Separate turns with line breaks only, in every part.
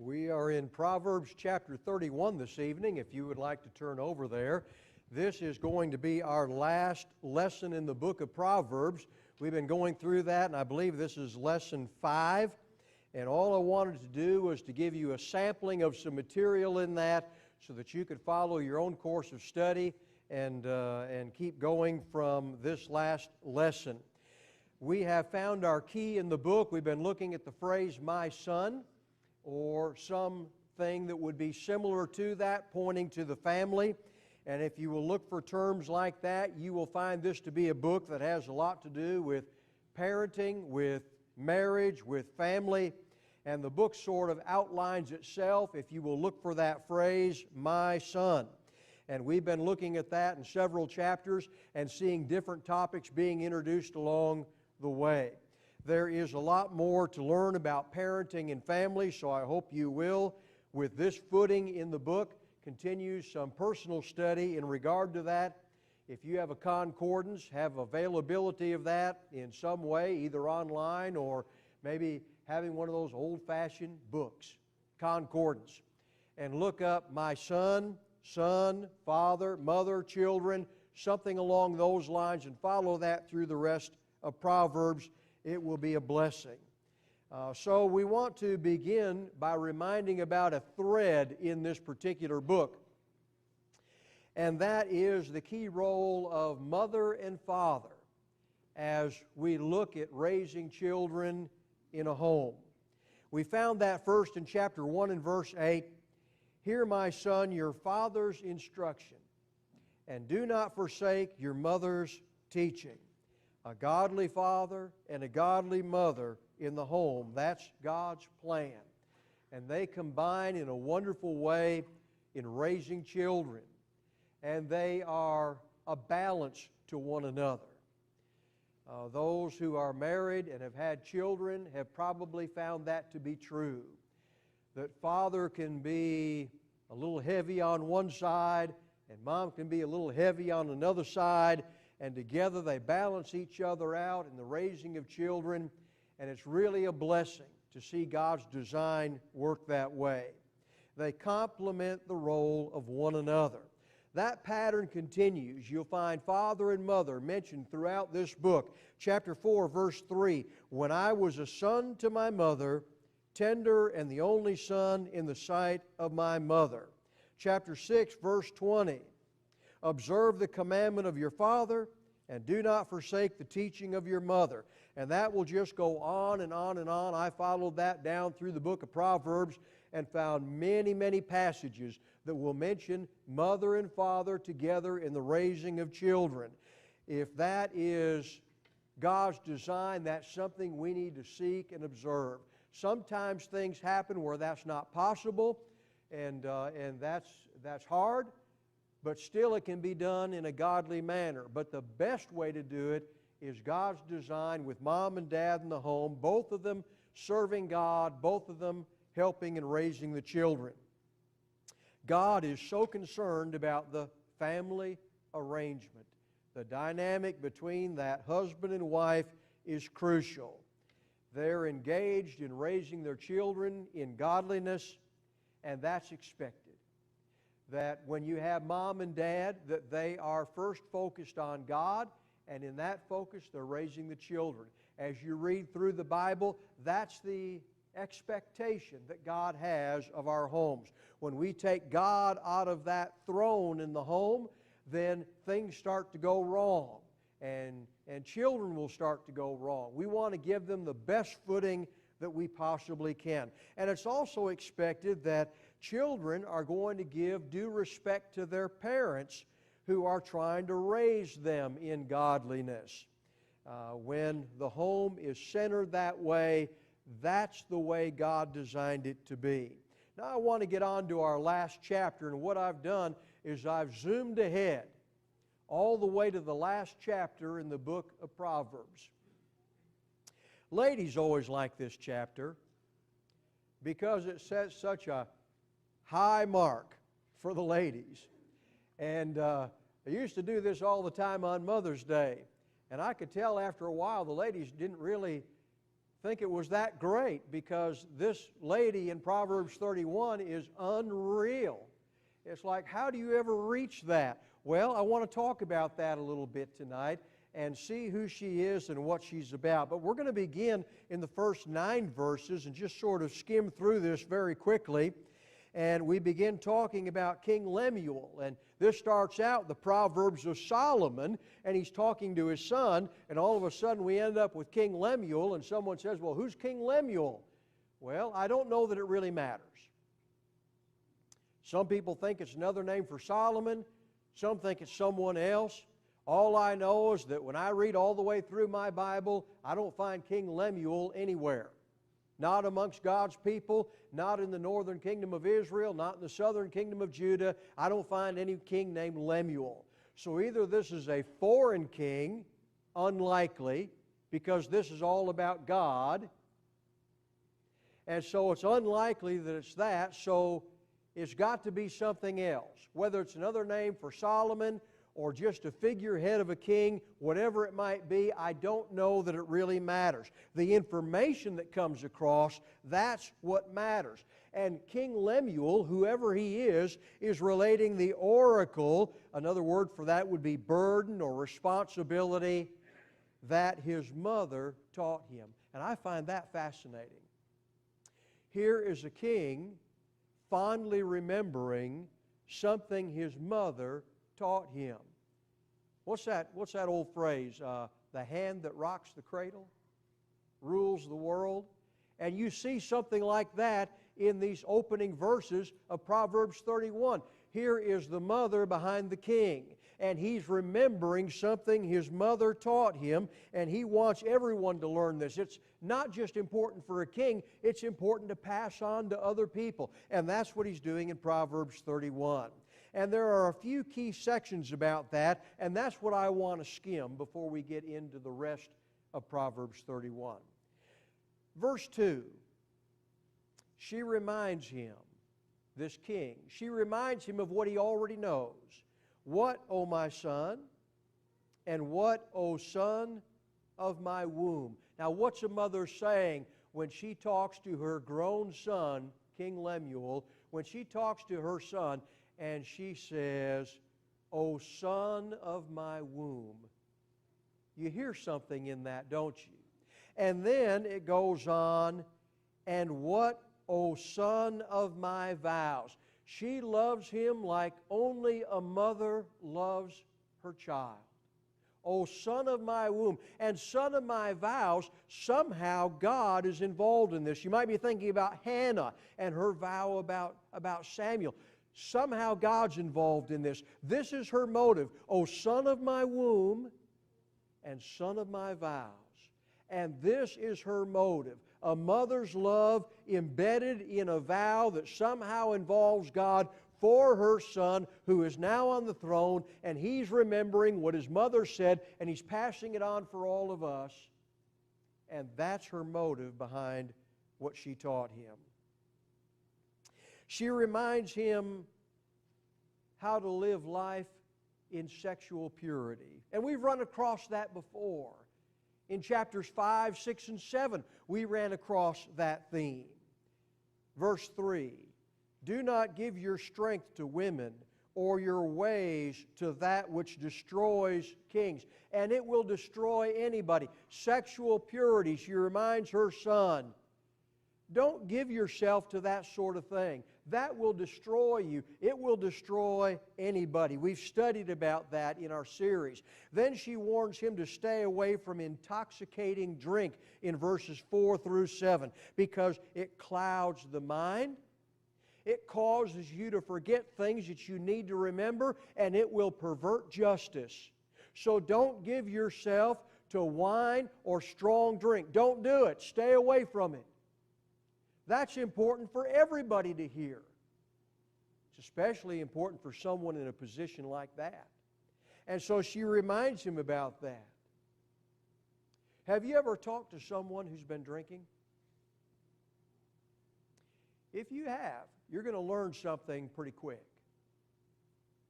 We are in Proverbs chapter 31 this evening, if you would like to turn over there. This is going to be our last lesson in the book of Proverbs. We've been going through that, and I believe this is lesson 5. And all I wanted to do was to give you a sampling of some material in that so that you could follow your own course of study and keep going from this last lesson. We have found our key in the book. We've been looking at the phrase, my son, or something that would be similar to that, pointing to the family. And if you will look for terms like that, you will find this to be a book that has a lot to do with parenting, with marriage, with family. And the book sort of outlines itself if you will look for that phrase, my son. And we've been looking at that in several chapters and seeing different topics being introduced along the way. There is a lot more to learn about parenting and family, so I hope you will, with this footing in the book, continue some personal study in regard to that. If you have a concordance, have availability of that in some way, either online or maybe having one of those old-fashioned books, concordance, and look up my son, father, mother, children, something along those lines, and follow that through the rest of Proverbs. It will be a blessing. So we want to begin by reminding about a thread in this particular book. And that is the key role of mother and father as we look at raising children in a home. We found that first in chapter 1 and verse 8. Hear, my son, your father's instruction, and do not forsake your mother's teaching. A godly father and a godly mother in the home, that's God's plan. And they combine in a wonderful way in raising children. And they are a balance to one another. Those who are married and have had children have probably found that to be true. That father can be a little heavy on one side and mom can be a little heavy on another side, and together they balance each other out in the raising of children, and it's really a blessing to see God's design work that way. They complement the role of one another. That pattern continues. You'll find father and mother mentioned throughout this book. Chapter 4, verse 3, when I was a son to my mother, tender and the only son in the sight of my mother. Chapter 6, verse 20, observe the commandment of your father and do not forsake the teaching of your mother. And that will just go on and on and on. I followed that down through the book of Proverbs and found many, many passages that will mention mother and father together in the raising of children. If that is God's design, that's something we need to seek and observe. Sometimes things happen where that's not possible, and that's hard, but still it can be done in a godly manner. But the best way to do it is God's design with mom and dad in the home, both of them serving God, both of them helping and raising the children. God is so concerned about the family arrangement. The dynamic between that husband and wife is crucial. They're engaged in raising their children in godliness, and that's expected. That when you have mom and dad, that they are first focused on God, and in that focus they're raising the children. As you read through the Bible, that's the expectation that God has of our homes. When we take God out of that throne in the home, then things start to go wrong, and children will start to go wrong. We want to give them the best footing that we possibly can. And it's also expected that children are going to give due respect to their parents who are trying to raise them in godliness. When the home is centered that way, that's the way God designed it to be. Now I want to get on to our last chapter, and what I've done is I've zoomed ahead all the way to the last chapter in the book of Proverbs. Ladies always like this chapter because it sets such a high mark for the ladies. And I used to do this all the time on Mother's Day, and I could tell after a while the ladies didn't really think it was that great because this lady in Proverbs 31 is unreal. It's like, how do you ever reach that? Well, I want to talk about that a little bit tonight and see who she is and what she's about. But we're going to begin in the first 9 verses and just sort of skim through this very quickly. And we begin talking about King Lemuel. And this starts out the Proverbs of Solomon, and he's talking to his son, and all of a sudden we end up with King Lemuel, and someone says, well, who's King Lemuel? Well, I don't know that it really matters. Some people think it's another name for Solomon. Some think it's someone else. All I know is that when I read all the way through my Bible, I don't find King Lemuel anywhere. Not amongst God's people, not in the northern kingdom of Israel, not in the southern kingdom of Judah. I don't find any king named Lemuel. So either this is a foreign king, unlikely, because this is all about God. And so it's unlikely that it's that, so it's got to be something else. Whether it's another name for Solomon or just a figurehead of a king, whatever it might be, I don't know that it really matters. The information that comes across, that's what matters. And King Lemuel, whoever he is relating the oracle, another word for that would be burden or responsibility, that his mother taught him. And I find that fascinating. Here is a king fondly remembering something his mother taught him. What's that old phrase? The hand that rocks the cradle rules the world. And you see something like that in these opening verses of Proverbs 31. Here is the mother behind the king, and he's remembering something his mother taught him, and he wants everyone to learn this. It's not just important for a king, it's important to pass on to other people. And that's what he's doing in Proverbs 31. And there are a few key sections about that, and that's what I want to skim before we get into the rest of Proverbs 31. Verse 2, she reminds him, this king, she reminds him of what he already knows. What, O my son, and what, O son of my womb? Now, what's a mother saying when she talks to her grown son, King Lemuel, when she talks to her son, and she says, O son of my womb? You hear something in that, don't you? And then it goes on, and what, O son of my vows? She loves him like only a mother loves her child. O son of my womb, and son of my vows, somehow God is involved in this. You might be thinking about Hannah and her vow about Samuel. Somehow God's involved in this. This is her motive. O son of my womb and son of my vows. And this is her motive. A mother's love embedded in a vow that somehow involves God for her son who is now on the throne, and he's remembering what his mother said, and he's passing it on for all of us. And that's her motive behind what she taught him. She reminds him how to live life in sexual purity. And we've run across that before. In chapters 5, 6, and 7, we ran across that theme. Verse 3, do not give your strength to women or your ways to that which destroys kings. And it will destroy anybody. Sexual purity, she reminds her son. Don't give yourself to that sort of thing. That will destroy you. It will destroy anybody. We've studied about that in our series. Then she warns him to stay away from intoxicating drink in verses 4 through 7 because it clouds the mind. It causes you to forget things that you need to remember, and it will pervert justice. So don't give yourself to wine or strong drink. Don't do it. Stay away from it. That's important for everybody to hear. It's especially important for someone in a position like that. And so she reminds him about that. Have you ever talked to someone who's been drinking? If you have, you're going to learn something pretty quick.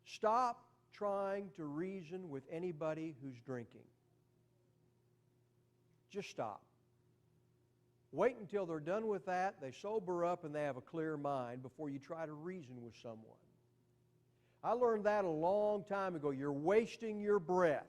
Stop trying to reason with anybody who's drinking. Just stop. Wait until they're done with that, they sober up, and they have a clear mind before you try to reason with someone. I learned that a long time ago. You're wasting your breath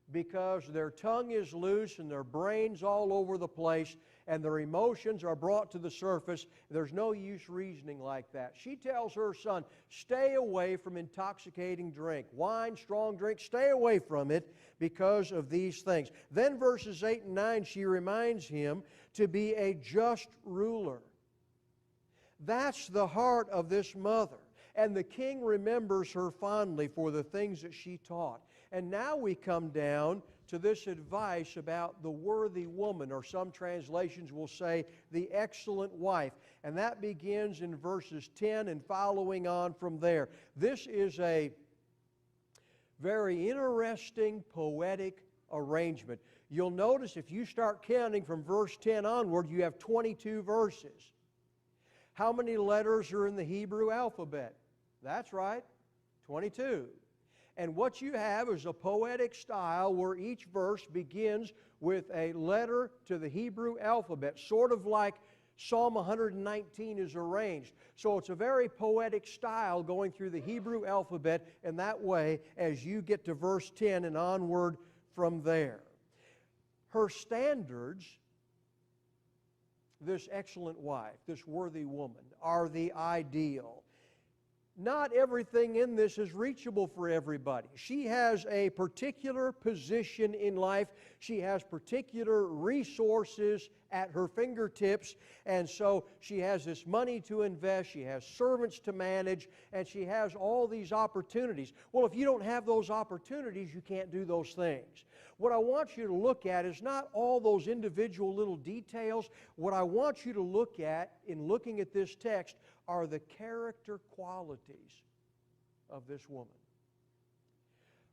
because their tongue is loose and their brain's all over the place and their emotions are brought to the surface. There's no use reasoning like that. She tells her son, stay away from intoxicating drink. Wine, strong drink, stay away from it because of these things. Then verses 8 and 9, she reminds him to be a just ruler. That's the heart of this mother. And the king remembers her fondly for the things that she taught. And now we come down to this advice about the worthy woman, or some translations will say the excellent wife. And that begins in verses 10 and following on from there. This is a very interesting poetic arrangement. You'll notice if you start counting from verse 10 onward, you have 22 verses. How many letters are in the Hebrew alphabet? That's right, 22. And what you have is a poetic style where each verse begins with a letter to the Hebrew alphabet, sort of like Psalm 119 is arranged. So it's a very poetic style going through the Hebrew alphabet in that way as you get to verse 10 and onward from there. Her standards, this excellent wife, this worthy woman, are the ideal. Not everything in this is reachable for everybody. She has a particular position in life. She has particular resources at her fingertips. And so she has this money to invest. She has servants to manage. And she has all these opportunities. Well, if you don't have those opportunities, you can't do those things. What I want you to look at is not all those individual little details. What I want you to look at in looking at this text are the character qualities of this woman.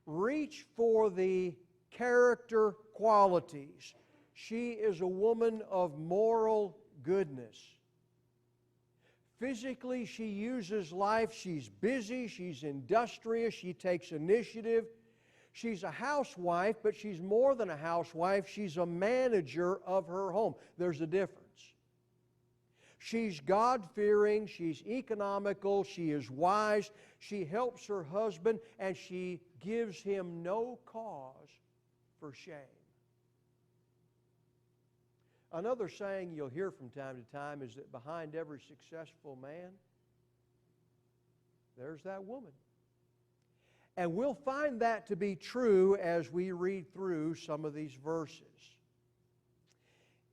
Reach for the character qualities. She is a woman of moral goodness. Physically, she uses life. She's busy. She's industrious. She takes initiative. She's a housewife, but she's more than a housewife. She's a manager of her home. There's a difference. She's God-fearing, she's economical, she is wise, she helps her husband, and she gives him no cause for shame. Another saying you'll hear from time to time is that behind every successful man, there's that woman. And we'll find that to be true as we read through some of these verses.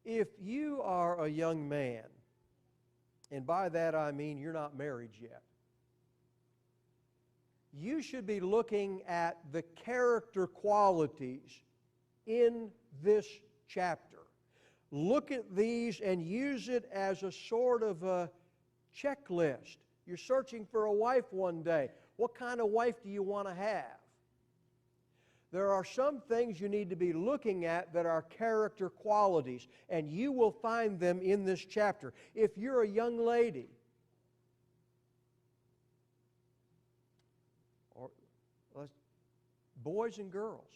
If you are a young man, and by that I mean you're not married yet, you should be looking at the character qualities in this chapter. Look at these and use it as a sort of a checklist. You're searching for a wife one day. What kind of wife do you want to have? There are some things you need to be looking at that are character qualities, and you will find them in this chapter. If you're a young lady, or boys and girls,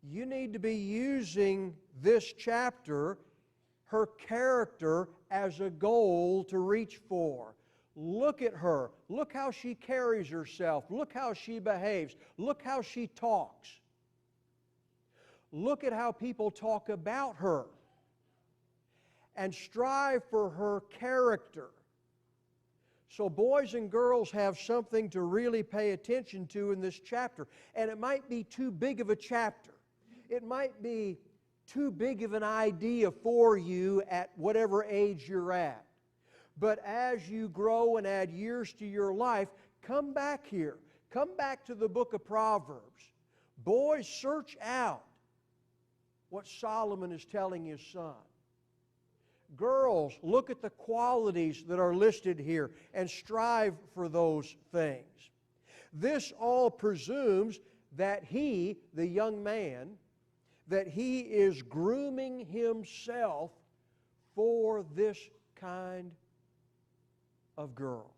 you need to be using this chapter, her character, as a goal to reach for. Look at her. Look how she carries herself. Look how she behaves. Look how she talks. Look at how people talk about her. And strive for her character. So boys and girls have something to really pay attention to in this chapter. And it might be too big of a chapter. It might be too big of an idea for you at whatever age you're at. But as you grow and add years to your life, come back here. Come back to the book of Proverbs. Boys, search out what Solomon is telling his son. Girls, look at the qualities that are listed here and strive for those things. This all presumes that he, the young man, that he is grooming himself for this kind of girl.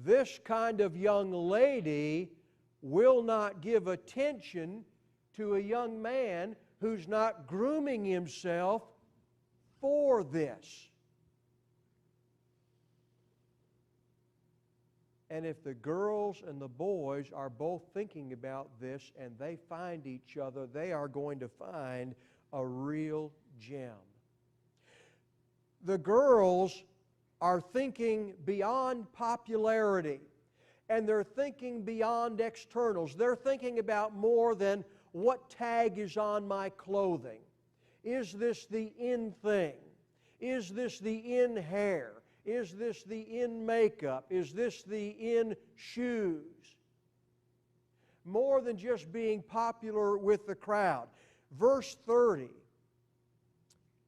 This kind of young lady will not give attention to a young man who's not grooming himself for this. And if the girls and the boys are both thinking about this and they find each other, they are going to find a real gem. The girls are thinking beyond popularity, and they're thinking beyond externals. They're thinking about more than what tag is on my clothing. Is this the in thing? Is this the in hair? Is this the in makeup? Is this the in shoes? More than just being popular with the crowd. Verse 30,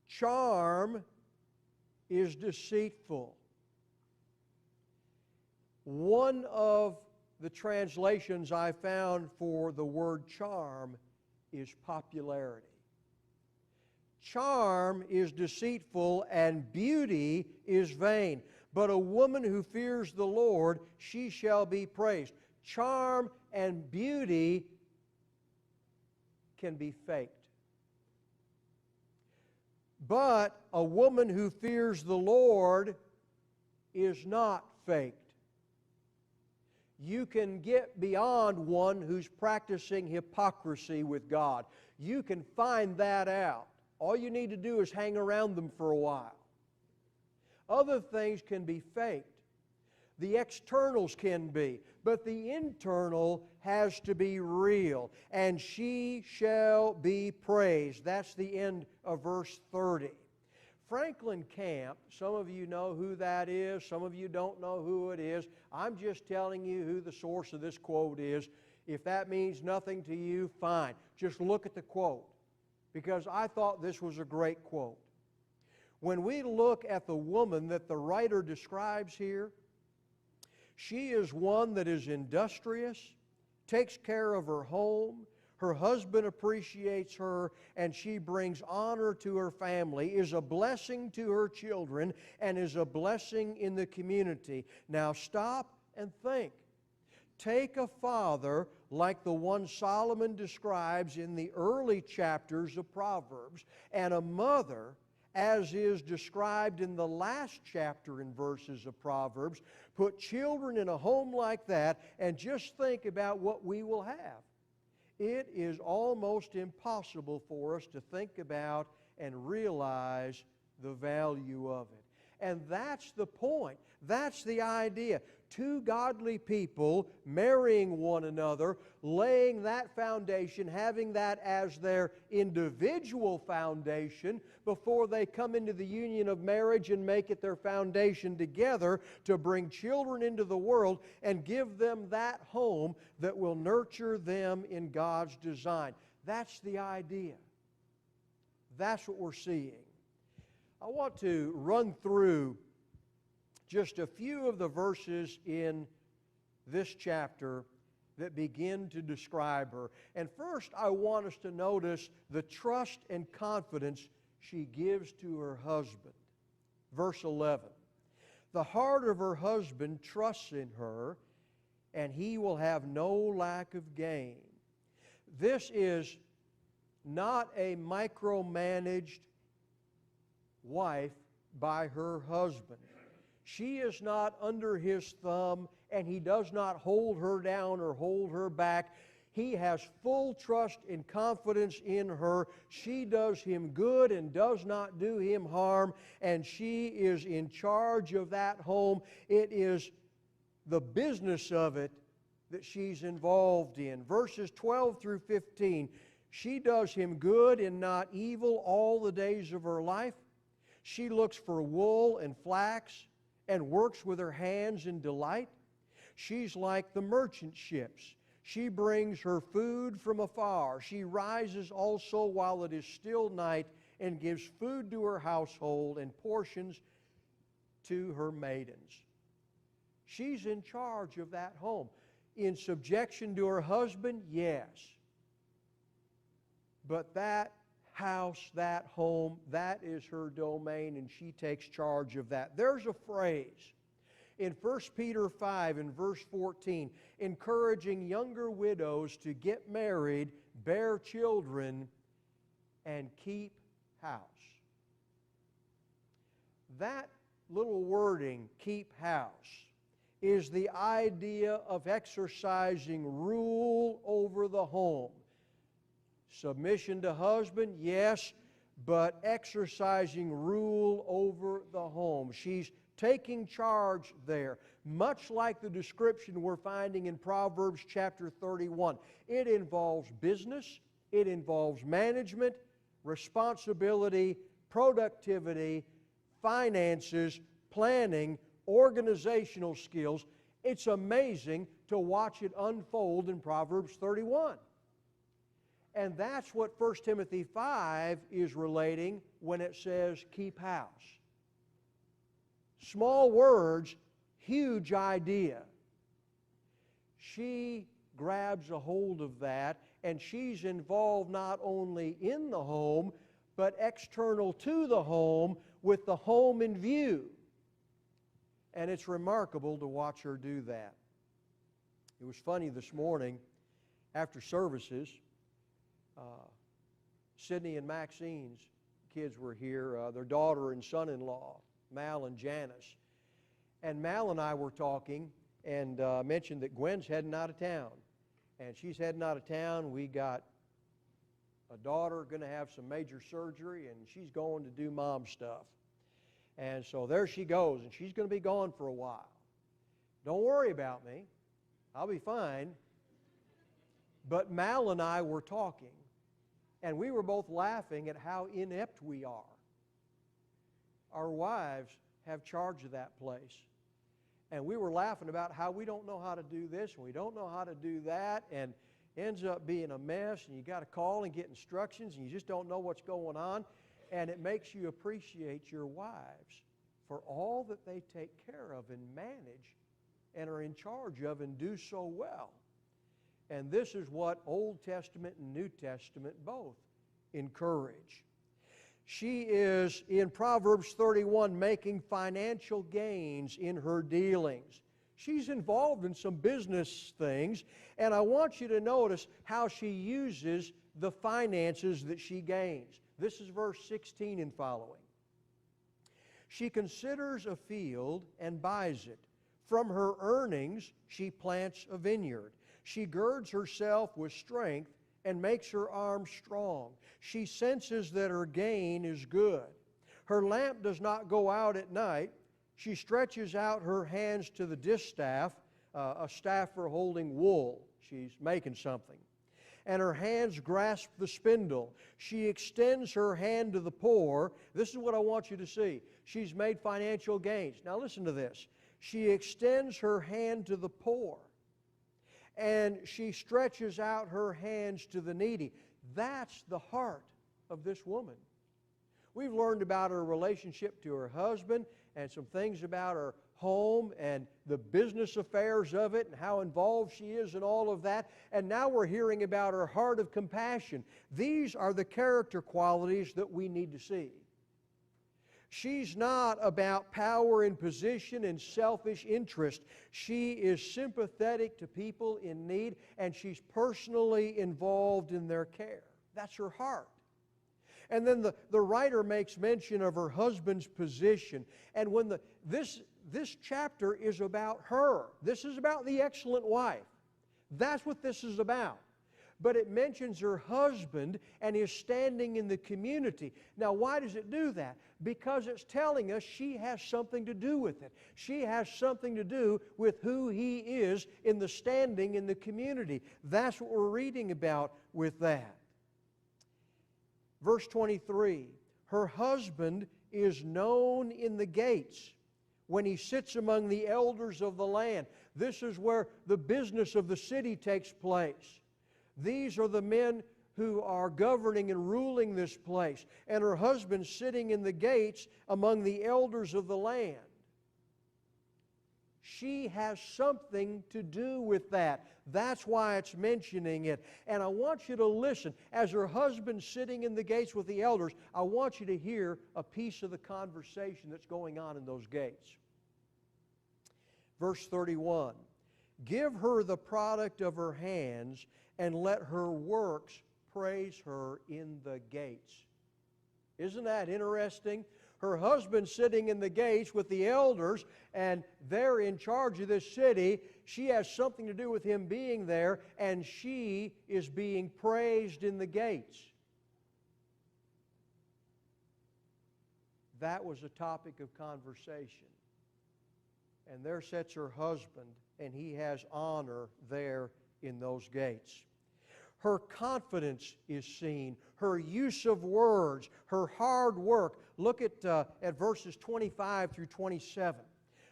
charm is deceitful. One of the translations I found for the word charm is popularity. Charm is deceitful and beauty is vain. But a woman who fears the Lord, she shall be praised. Charm and beauty can be faked. But a woman who fears the Lord is not faked. You can get beyond one who's practicing hypocrisy with God. You can find that out. All you need to do is hang around them for a while. Other things can be faked. The externals can be, but the internal has to be real. And she shall be praised. That's the end of verse 30. Franklin Camp, some of you know who that is, some of you don't know who it is. I'm just telling you who the source of this quote is. If that means nothing to you, fine. Just look at the quote, because I thought this was a great quote. When we look at the woman that the writer describes here, she is one that is industrious, takes care of her home, her husband appreciates her, and she brings honor to her family, is a blessing to her children, and is a blessing in the community. Now stop and think. Take a father like the one Solomon describes in the early chapters of Proverbs, and a mother, as is described in the last chapter in verses of Proverbs. Put children in a home like that, and just think about what we will have. It is almost impossible for us to think about and realize the value of it. And that's the point. That's the idea. Two godly people marrying one another, laying that foundation, having that as their individual foundation before they come into the union of marriage and make it their foundation together to bring children into the world and give them that home that will nurture them in God's design. That's the idea. That's what we're seeing. I want to run through just a few of the verses in this chapter that begin to describe her. And first, I want us to notice the trust and confidence she gives to her husband. Verse 11, the heart of her husband trusts in her, and he will have no lack of gain. This is not a micromanaged wife by her husband. She is not under his thumb, and he does not hold her down or hold her back. He has full trust and confidence in her. She does him good and does not do him harm, and she is in charge of that home. It is the business of it that she's involved in. Verses 12 through 15, she does him good and not evil all the days of her life. She looks for wool and flax and works with her hands in delight. She's like the merchant ships. She brings her food from afar. She rises also while it is still night and gives food to her household and portions to her maidens. She's in charge of that home. In subjection to her husband, yes. But that house, that home, that is her domain, and she takes charge of that. There's a phrase in 1 Peter 5 in verse 14 encouraging younger widows to get married bear children, and keep house. That little wording, keep house, is the idea of exercising rule over the home. Submission to husband, yes, but exercising rule over the home. She's taking charge there, much like the description we're finding in Proverbs chapter 31. It involves business, it involves management, responsibility, productivity, finances, planning, organizational skills. It's amazing to watch it unfold in Proverbs 31. And that's what 1 Timothy 5 is relating when it says, keep house. Small words, huge idea. She grabs a hold of that, and she's involved not only in the home, but external to the home, with the home in view. And it's remarkable to watch her do that. It was funny this morning, after services, Sydney and Maxine's kids were here, their daughter and son-in-law, Mal and Janice. And Mal and I were talking and mentioned that Gwen's heading out of town. And she's heading out of town. We got a daughter going to have some major surgery, and she's going to do mom stuff. And so there she goes, and she's going to be gone for a while. Don't worry about me. I'll be fine. But Mal and I were talking, and we were both laughing at how inept we are. Our wives have charge of that place. And we were laughing about how we don't know how to do this and we don't know how to do that, and ends up being a mess, and you got to call and get instructions, and you just don't know what's going on. And it makes you appreciate your wives for all that they take care of and manage and are in charge of and do so well. And this is what Old Testament and New Testament both encourage. She is, in Proverbs 31, making financial gains in her dealings. She's involved in some business things, and I want you to notice how she uses the finances that she gains. This is verse 16 and following. She considers a field and buys it. From her earnings she plants a vineyard. She girds herself with strength and makes her arms strong. She senses that her gain is good. Her lamp does not go out at night. She stretches out her hands to the distaff, a staff for holding wool. She's making something. And her hands grasp the spindle. She extends her hand to the poor. This is what I want you to see. She's made financial gains. Now listen to this. She extends her hand to the poor, and she stretches out her hands to the needy. That's the heart of this woman. We've learned about her relationship to her husband and some things about her home and the business affairs of it and how involved she is in all of that. And now we're hearing about her heart of compassion. These are the character qualities that we need to see. She's not about power and position and selfish interest. She is sympathetic to people in need, and she's personally involved in their care. That's her heart. And then the writer makes mention of her husband's position. And when this chapter is about her. This is about the excellent wife. That's what this is about. But it mentions her husband and his standing in the community. Now, why does it do that? Because it's telling us she has something to do with it. She has something to do with who he is in the standing in the community. That's what we're reading about with that. Verse 23, her husband is known in the gates when he sits among the elders of the land. This is where the business of the city takes place. These are the men who are governing and ruling this place. And her husband sitting in the gates among the elders of the land. She has something to do with that. That's why it's mentioning it. And I want you to listen. As her husband's sitting in the gates with the elders, I want you to hear a piece of the conversation that's going on in those gates. Verse 31. Give her the product of her hands, and let her works praise her in the gates. Isn't that interesting? Her husband's sitting in the gates with the elders, and they're in charge of this city. She has something to do with him being there, and she is being praised in the gates. That was a topic of conversation. And there sits her husband, and he has honor there in those gates. Her confidence is seen, her use of words, her hard work. Look at verses 25 through 27.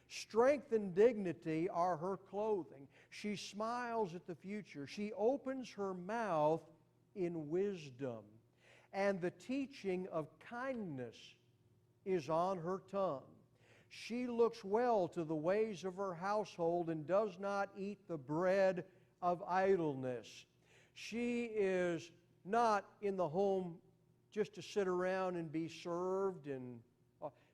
Strength and dignity are her clothing. She smiles at the future. She opens her mouth in wisdom. And the teaching of kindness is on her tongue. She looks well to the ways of her household and does not eat the bread of idleness. She is not in the home just to sit around and be served, and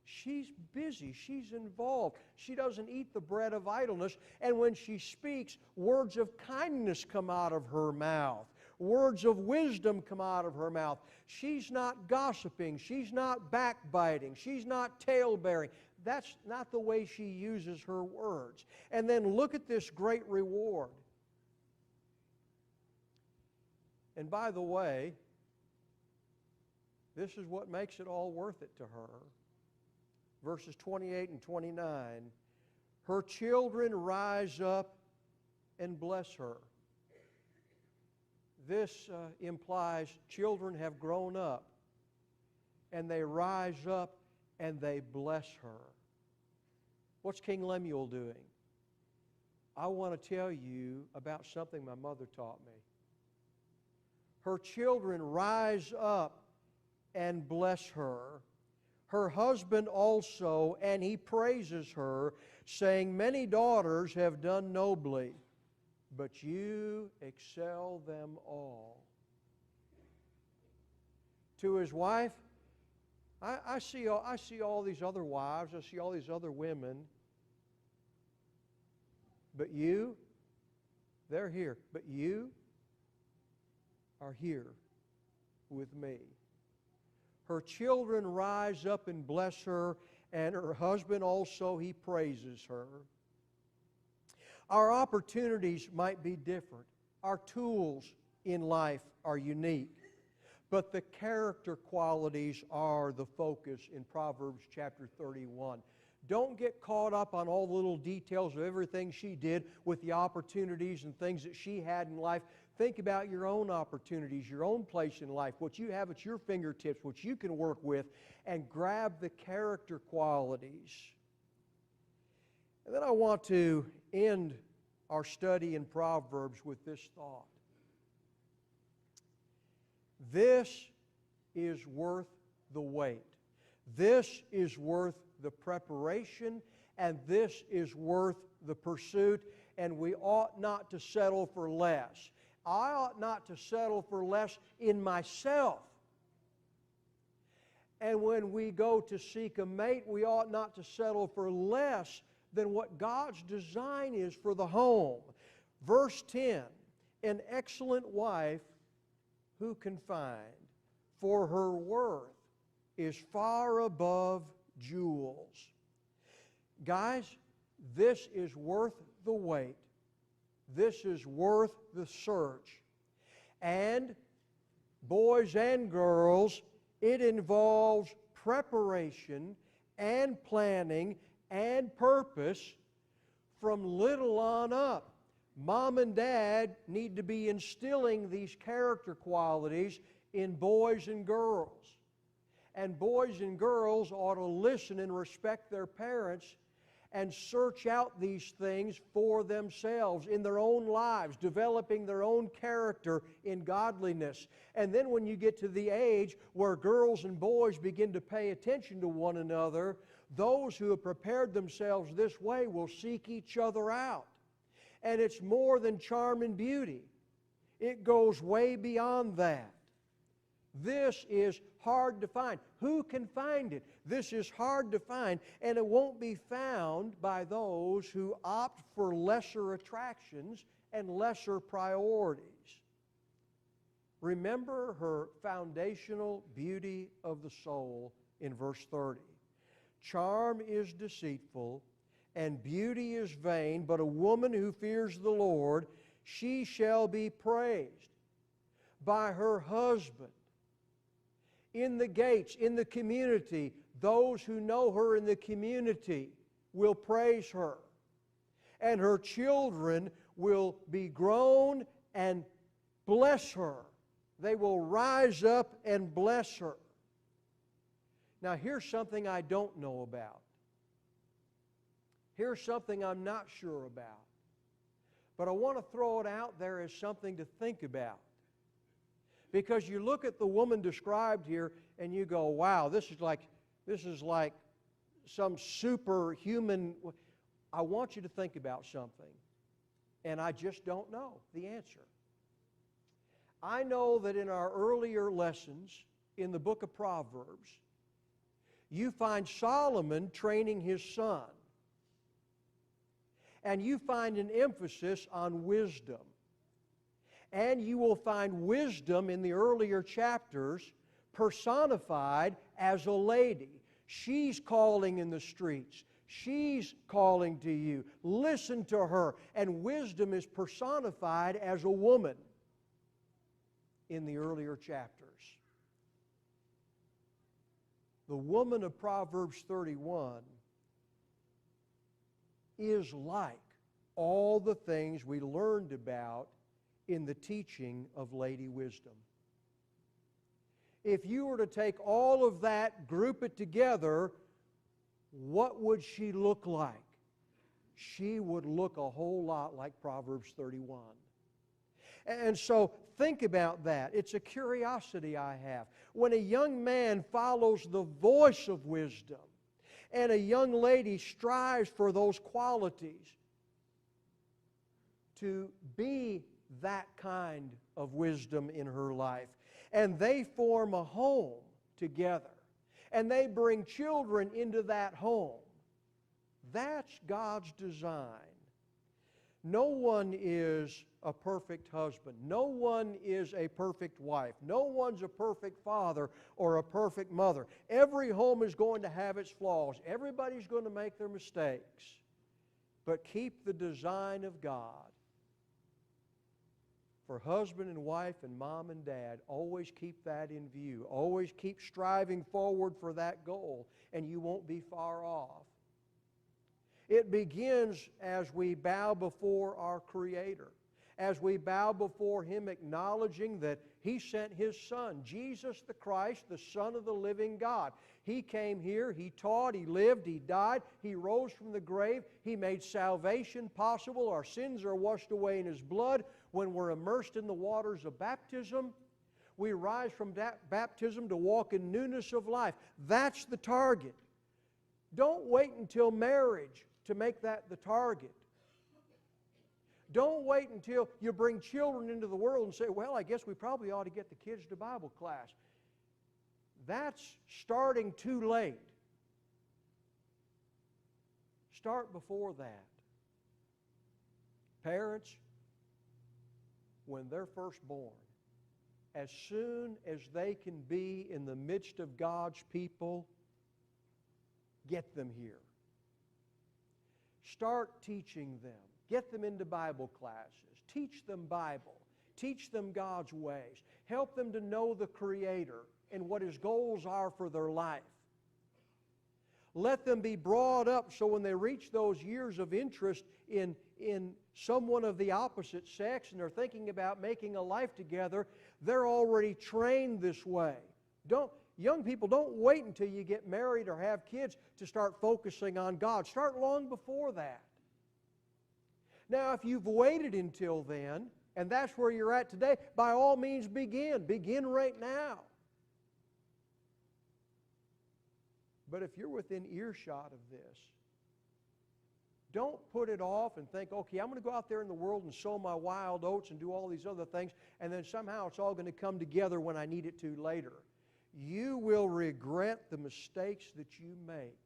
she's busy, she's involved. She doesn't eat the bread of idleness, and when she speaks, words of kindness come out of her mouth. Words of wisdom come out of her mouth. She's not gossiping, she's not backbiting, she's not tale-bearing. That's not the way she uses her words. And then look at this great reward. And by the way, this is what makes it all worth it to her. Verses 28 and 29. Her children rise up and bless her. This implies children have grown up, and they rise up and they bless her. What's King Lemuel doing? I want to tell you about something my mother taught me. Her children rise up and bless her. Her husband also, and he praises her, saying, many daughters have done nobly, but you excel them all. To his wife, I see all these other wives, I see all these other women, but you, they're here, but you are here with me. Her children rise up and bless her, and her husband also, he praises her. Our opportunities might be different. Our tools in life are unique. But the character qualities are the focus in Proverbs chapter 31. Don't get caught up on all the little details of everything she did with the opportunities and things that she had in life. Think about your own opportunities, your own place in life, what you have at your fingertips, what you can work with, and grab the character qualities. And then I want to end our study in Proverbs with this thought. This is worth the wait. This is worth the preparation, and this is worth the pursuit, and we ought not to settle for less. I ought not to settle for less in myself. And when we go to seek a mate, we ought not to settle for less than what God's design is for the home. Verse 10, an excellent wife who can find, for her worth is far above jewels. Guys, this is worth the wait. This is worth the search. And boys and girls, it involves preparation and planning and purpose from little on up. Mom and Dad need to be instilling these character qualities in boys and girls. And boys and girls ought to listen and respect their parents and search out these things for themselves in their own lives, developing their own character in godliness. And then when you get to the age where girls and boys begin to pay attention to one another, those who have prepared themselves this way will seek each other out. And it's more than charm and beauty. It goes way beyond that. This is hard to find. Who can find it? This is hard to find, and it won't be found by those who opt for lesser attractions and lesser priorities. Remember her foundational beauty of the soul in verse 30. Charm is deceitful, and beauty is vain, but a woman who fears the Lord, she shall be praised by her husband. In the gates, in the community, those who know her in the community will praise her. And her children will be grown and bless her. They will rise up and bless her. Now, here's something I don't know about. Here's something I'm not sure about. But I want to throw it out there as something to think about. Because you look at the woman described here and you go, wow, this is like some superhuman. I want you to think about something. And I just don't know the answer. I know that in our earlier lessons in the book of Proverbs, you find Solomon training his son. And you find an emphasis on wisdom. And you will find wisdom in the earlier chapters personified as a lady. She's calling in the streets. She's calling to you. Listen to her. And wisdom is personified as a woman in the earlier chapters. The woman of Proverbs 31 is like all the things we learned about in the teaching of Lady Wisdom. If you were to take all of that, group it together, what would she look like? She would look a whole lot like Proverbs 31. And so think about that. It's a curiosity I have. When a young man follows the voice of wisdom, and a young lady strives for those qualities, to be that kind of wisdom in her life, and they form a home together, and they bring children into that home, that's God's design. No one is a perfect husband. No one is a perfect wife. No one's a perfect father or a perfect mother. Every home is going to have its flaws. Everybody's going to make their mistakes. But keep the design of God. For husband and wife and mom and dad, always keep that in view. Always keep striving forward for that goal, and you won't be far off. It begins as we bow before our Creator, as we bow before Him, acknowledging that He sent His Son, Jesus the Christ, the Son of the living God. He came here, He taught, He lived, He died, He rose from the grave, He made salvation possible. Our sins are washed away in His blood. When we're immersed in the waters of baptism, we rise from baptism to walk in newness of life. That's the target. Don't wait until marriage to make that the target. Don't wait until you bring children into the world and say, well, I guess we probably ought to get the kids to Bible class. That's starting too late. Start before that. Parents, when they're first born, as soon as they can be in the midst of God's people, get them here. Start teaching them. Get them into Bible classes. Teach them Bible. Teach them God's ways. Help them to know the Creator and what His goals are for their life. Let them be brought up so when they reach those years of interest in someone of the opposite sex and they're thinking about making a life together, they're already trained this way. Young people, don't wait until you get married or have kids to start focusing on God. Start long before that. Now, if you've waited until then, and that's where you're at today, by all means begin. Begin right now. But if you're within earshot of this, don't put it off and think, okay, I'm going to go out there in the world and sow my wild oats and do all these other things, and then somehow it's all going to come together when I need it to later. You will regret the mistakes that you make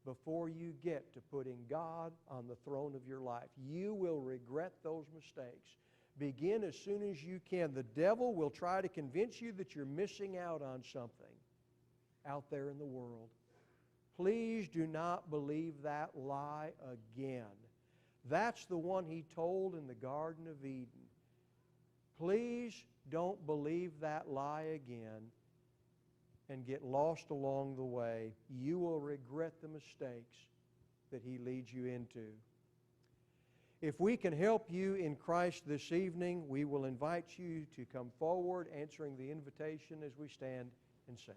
before you get to putting God on the throne of your life. You will regret those mistakes Begin as soon as you can. The devil will try to convince you that you're missing out on something out there in the world. Please do not believe that lie again. That's the one he told in the Garden of Eden. Please don't believe that lie again and get lost along the way. You will regret the mistakes that he leads you into. If we can help you in Christ this evening, we will invite you to come forward, answering the invitation as we stand and sing.